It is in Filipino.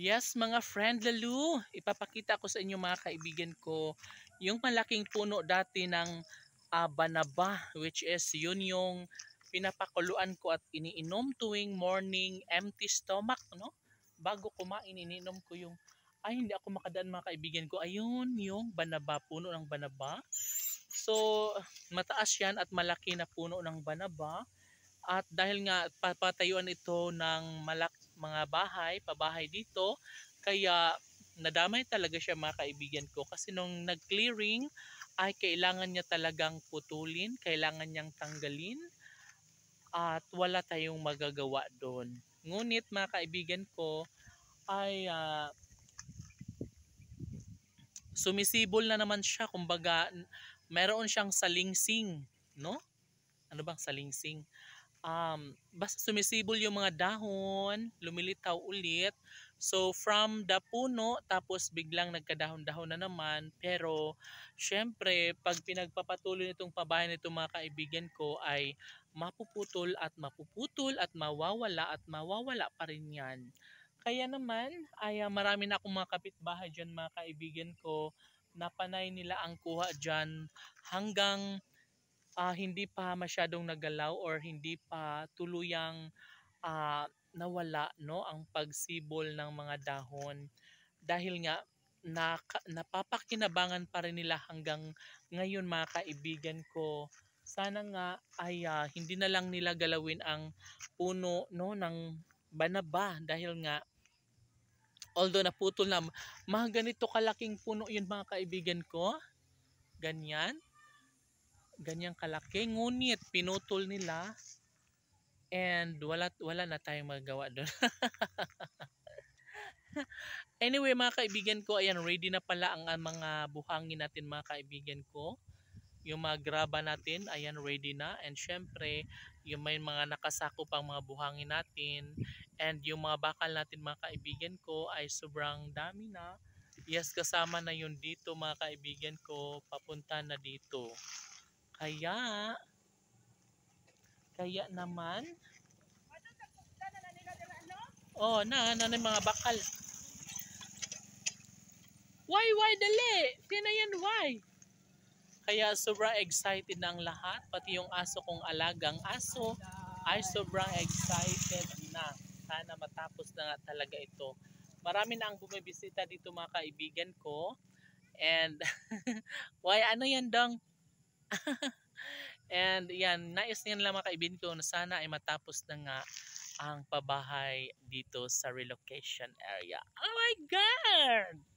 Yes, mga friend Lalu, ipapakita ko sa inyo mga kaibigan ko yung malaking puno dati ng banaba, which is yun yung pinapakuluan ko at iniinom tuwing morning empty stomach, no? Bago kumain, iniinom ko yung ay hindi ako makadaan mga kaibigan ko. Ayun, yung banaba, puno ng banaba. So, mataas yan at malaki na puno ng banaba. At dahil nga papatayuan ito ng mga bahay, pabahay dito, kaya nadamay talaga siya mga kaibigan ko. Kasi nung nag-clearing ay kailangan niya talagang putulin, kailangan niyang tanggalin at wala tayong magagawa doon. Ngunit mga kaibigan ko ay sumisibol na naman siya. Kumbaga, meron siyang salingsing, no? Ano bang salingsing? Basta sumisibol yung mga dahon, lumilitaw ulit. So from the puno, tapos biglang nagkadahon-dahon na naman. Pero syempre, pag pinagpapatuloy nitong pabahay nitong mga kaibigan ko ay mapuputol at mawawala pa rin yan. Kaya naman ay marami na akong mga kapitbahay dyan mga kaibigan ko na panay nila ang kuha dyan hanggang hindi pa masyadong nagalaw or hindi pa tuluyang nawala no ang pagsibol ng mga dahon dahil nga napapakinabangan pa rin nila hanggang ngayon mga kaibigan ko. Sana nga ay hindi na lang nila galawin ang puno no ng banaba dahil nga although naputol na mga ganito kalaking puno yun mga kaibigan ko, ganyan ganyang kalaki, ngunit pinutol nila and wala na tayong magagawa doon. Anyway mga kaibigan ko, ayan ready na pala ang mga buhangin natin mga kaibigan ko. Yung mga graba natin, ayan ready na, and syempre yung may mga nakasako pang mga buhangin natin and yung mga bakal natin mga kaibigan ko ay sobrang dami na. Yes, kasama na yun dito mga kaibigan ko, papunta na dito. Kaya naman, oh, na mga bakal. Why, dali? Sino yan, why? Kaya sobrang excited na ang lahat, pati yung aso kong alagang aso ay sobrang excited na. Sana matapos na nga talaga ito. Marami na ang bumibisita dito mga kaibigan ko. And, why, ano yan dong? And yan, nais niyan lang mga kaibigan ko na sana ay matapos na nga ang pabahay dito sa relocation area. Oh my God!